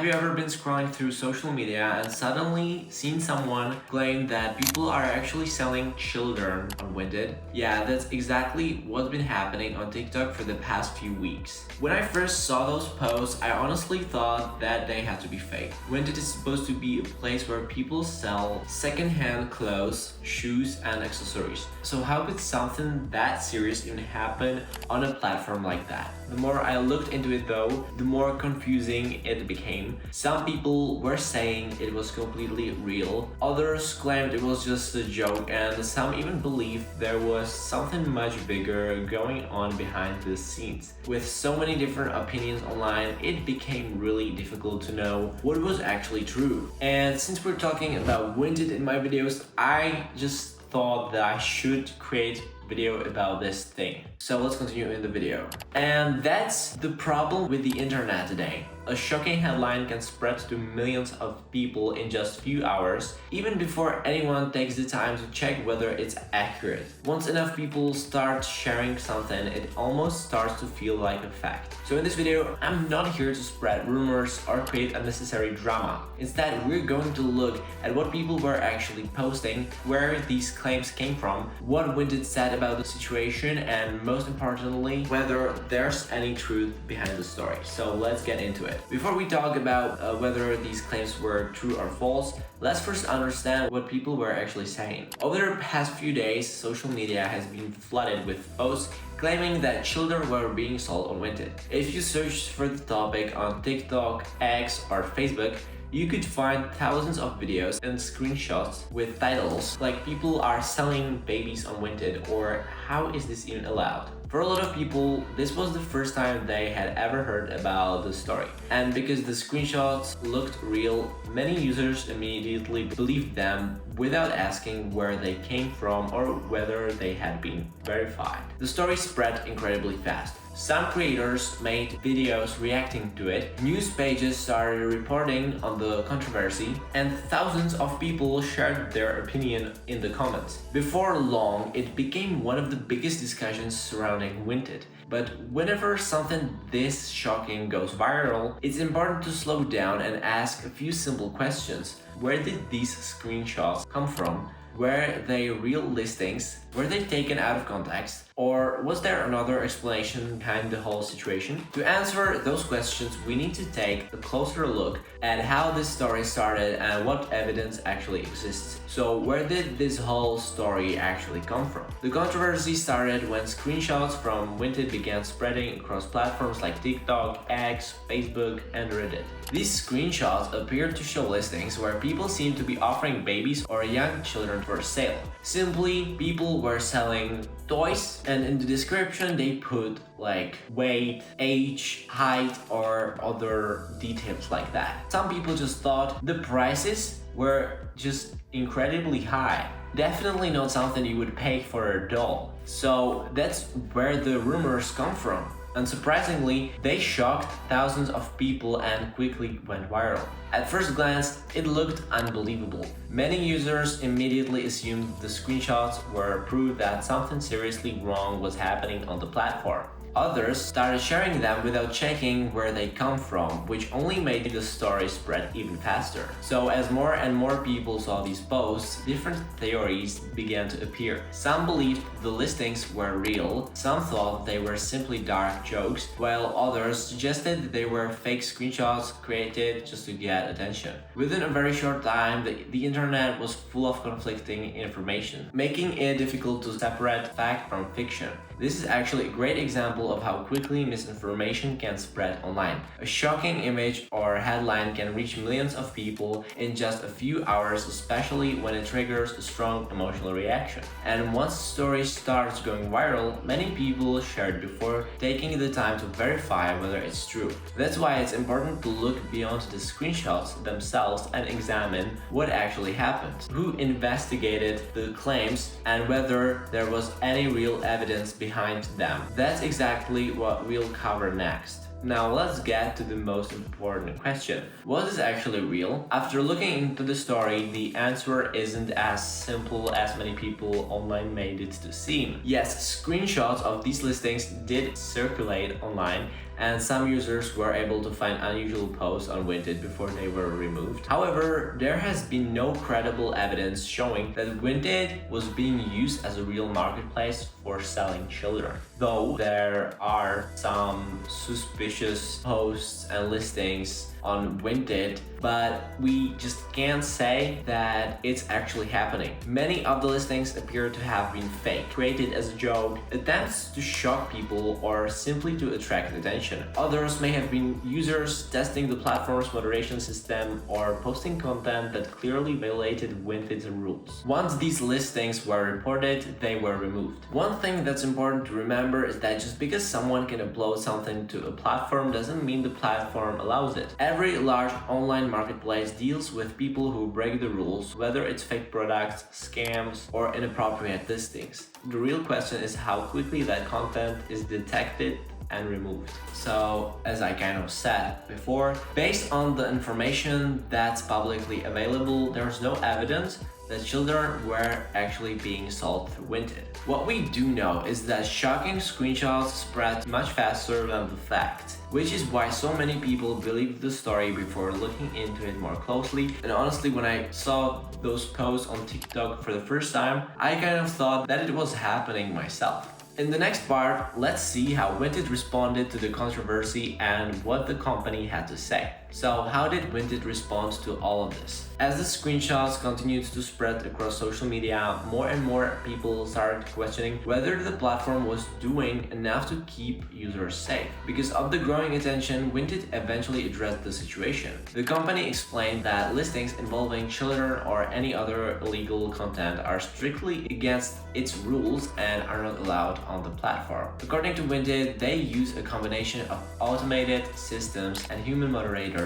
Have you ever been scrolling through social media and suddenly seen someone claim that people are actually selling children on Vinted? Yeah, that's exactly what's been happening on TikTok for the past few weeks. When I first saw those posts, I honestly thought that they had to be fake. Vinted is supposed to be a place where people sell second-hand clothes, shoes, and accessories. So how could something that serious even happen on a platform like that? The more I looked into it though, the more confusing it became. Some people were saying it was completely real, others claimed it was just a joke, and some even believed there was something much bigger going on behind the scenes. With so many different opinions online, it became really difficult to know what was actually true. And since we're talking about Vinted in my videos, I just thought that I should create video about this thing. So let's continue in the video. And that's the problem with the internet today. A shocking headline can spread to millions of people in just few hours, even before anyone takes the time to check whether it's accurate. Once enough people start sharing something, it almost starts to feel like a fact. So in this video, I'm not here to spread rumors or create unnecessary drama. Instead, we're going to look at what people were actually posting, where these claims came from, what Vinted said about the situation, and most importantly, whether there's any truth behind the story. So let's get into it. Before we talk about whether these claims were true or false, let's first understand what people were actually saying. Over the past few days, social media has been flooded with posts claiming that children were being sold on Vinted. If you search for the topic on TikTok, X, or Facebook, you could find thousands of videos and screenshots with titles like "People are selling babies on Vinted" or "How is this even allowed?" For a lot of people, this was the first time they had ever heard about the story. And because the screenshots looked real, many users immediately believed them without asking where they came from or whether they had been verified. The story spread incredibly fast. Some creators made videos reacting to it, news pages started reporting on the controversy, and thousands of people shared their opinion in the comments. Before long, it became one of the biggest discussions surrounding Vinted. But whenever something this shocking goes viral, it's important to slow down and ask a few simple questions. Where did these screenshots come from? Were they real listings? Were they taken out of context? Or was there another explanation behind the whole situation? To answer those questions, we need to take a closer look at how this story started and what evidence actually exists. So where did this whole story actually come from? The controversy started when screenshots from Vinted began spreading across platforms like TikTok, X, Facebook, and Reddit. These screenshots appeared to show listings where people seemed to be offering babies or young children for sale. Simply, people were selling toys, and in the description they put like weight, age, height, or other details like that. Some people just thought the prices were just incredibly high. Definitely not something you would pay for a doll. So that's where the rumors come from. Unsurprisingly, they shocked thousands of people and quickly went viral. At first glance, it looked unbelievable. Many users immediately assumed the screenshots were proof that something seriously wrong was happening on the platform. Others started sharing them without checking where they come from, which only made the story spread even faster. So as more and more people saw these posts, different theories began to appear. Some believed the listings were real, some thought they were simply dark jokes, while others suggested they were fake screenshots created just to get attention. Within a very short time, the internet was full of conflicting information, making it difficult to separate fact from fiction. This is actually a great example of how quickly misinformation can spread online. A shocking image or headline can reach millions of people in just a few hours, especially when it triggers a strong emotional reaction. And once the story starts going viral, many people share it before taking the time to verify whether it's true. That's why it's important to look beyond the screenshots themselves and examine what actually happened, who investigated the claims, and whether there was any real evidence behind them. That's exactly what we'll cover next. Now let's get to the most important question. Was this actually real? After looking into the story, the answer isn't as simple as many people online made it to seem. Yes, screenshots of these listings did circulate online, and some users were able to find unusual posts on Vinted before they were removed. However, there has been no credible evidence showing that Vinted was being used as a real marketplace for selling children. Though there are some suspicious posts and listings on Vinted, but we just can't say that it's actually happening. Many of the listings appear to have been fake, created as a joke, attempts to shock people, or simply to attract attention. Others may have been users testing the platform's moderation system or posting content that clearly violated Vinted's rules. Once these listings were reported, they were removed. One thing that's important to remember is that just because someone can upload something to a platform doesn't mean the platform allows it. Every large online marketplace deals with people who break the rules, whether it's fake products, scams, or inappropriate listings. The real question is how quickly that content is detected and removed. So, as I kind of said before, based on the information that's publicly available, there's no evidence that children were actually being sold through Vinted. What we do know is that shocking screenshots spread much faster than the fact, which is why so many people believed the story before looking into it more closely. And honestly, when I saw those posts on TikTok for the first time, I kind of thought that it was happening myself. In the next part, let's see how Vinted responded to the controversy and what the company had to say. So, how did Vinted respond to all of this? As the screenshots continued to spread across social media, more and more people started questioning whether the platform was doing enough to keep users safe. Because of the growing attention, Vinted eventually addressed the situation. The company explained that listings involving children or any other illegal content are strictly against its rules and are not allowed on the platform. According to Vinted, they use a combination of automated systems and human moderators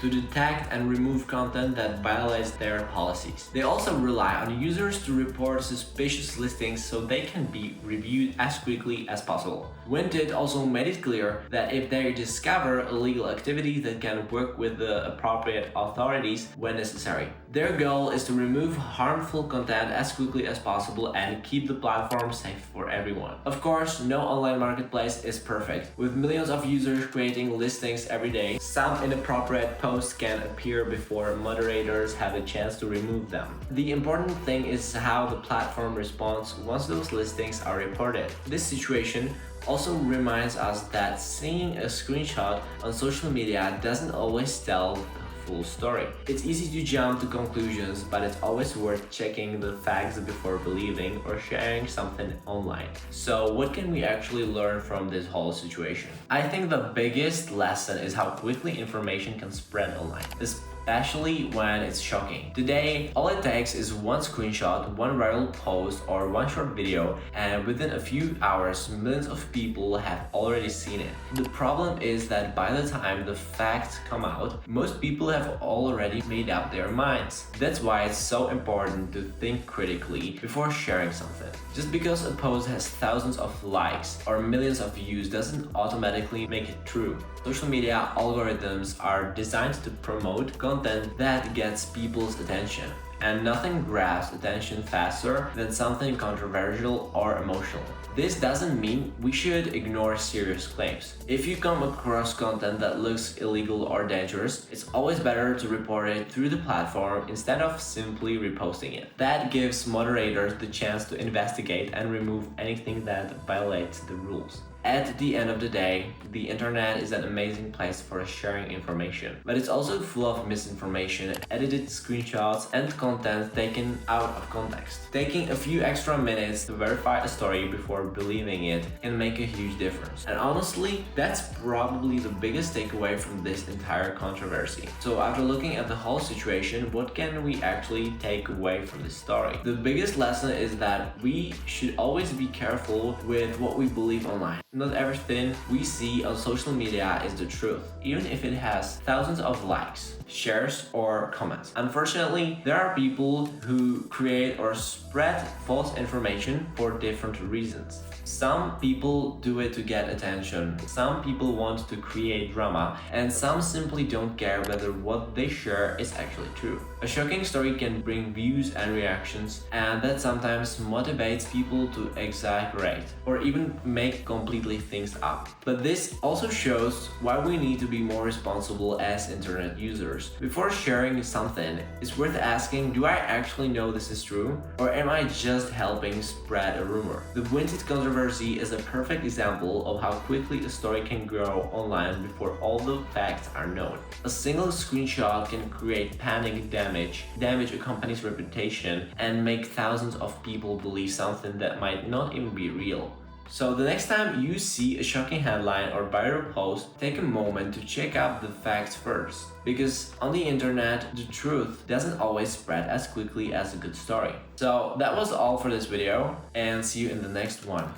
to detect and remove content that violates their policies. They also rely on users to report suspicious listings so they can be reviewed as quickly as possible. Vinted also made it clear that if they discover illegal activity, they can work with the appropriate authorities when necessary. Their goal is to remove harmful content as quickly as possible and keep the platform safe for everyone. Of course, no online marketplace is perfect. With millions of users creating listings every day, some inappropriate posts can appear before moderators have a chance to remove them. The important thing is how the platform responds once those listings are reported. This situation also reminds us that seeing a screenshot on social media doesn't always tell the full story. It's easy to jump to conclusions, but it's always worth checking the facts before believing or sharing something online. So, what can we actually learn from this whole situation? I think the biggest lesson is how quickly information can spread online, especially when it's shocking. Today, all it takes is one screenshot, one viral post, or one short video, and within a few hours, millions of people have already seen it. The problem is that by the time the facts come out, most people have already made up their minds. That's why it's so important to think critically before sharing something. Just because a post has thousands of likes or millions of views doesn't automatically make it true. Social media algorithms are designed to promote content that gets people's attention, and nothing grabs attention faster than something controversial or emotional. This doesn't mean we should ignore serious claims. If you come across content that looks illegal or dangerous, it's always better to report it through the platform instead of simply reposting it. That gives moderators the chance to investigate and remove anything that violates the rules. At the end of the day, the internet is an amazing place for sharing information, but it's also full of misinformation, edited screenshots, and content taken out of context. Taking a few extra minutes to verify a story before believing it can make a huge difference. And honestly, that's probably the biggest takeaway from this entire controversy. So after looking at the whole situation, what can we actually take away from this story? The biggest lesson is that we should always be careful with what we believe online. Not everything we see on social media is the truth, even if it has thousands of likes, shares, or comments. Unfortunately, there are people who create or spread false information for different reasons. Some people do it to get attention, some people want to create drama, and some simply don't care whether what they share is actually true. A shocking story can bring views and reactions, and that sometimes motivates people to exaggerate or even make completely things up. But this also shows why we need to be more responsible as internet users. Before sharing something, it's worth asking, do I actually know this is true? Or am I just helping spread a rumor? The Vinted controversy is a perfect example of how quickly a story can grow online before all the facts are known. A single screenshot can create panic damage a company's reputation, and make thousands of people believe something that might not even be real. So the next time you see a shocking headline or viral post, take a moment to check out the facts first. Because on the internet, the truth doesn't always spread as quickly as a good story. So that was all for this video, and see you in the next one.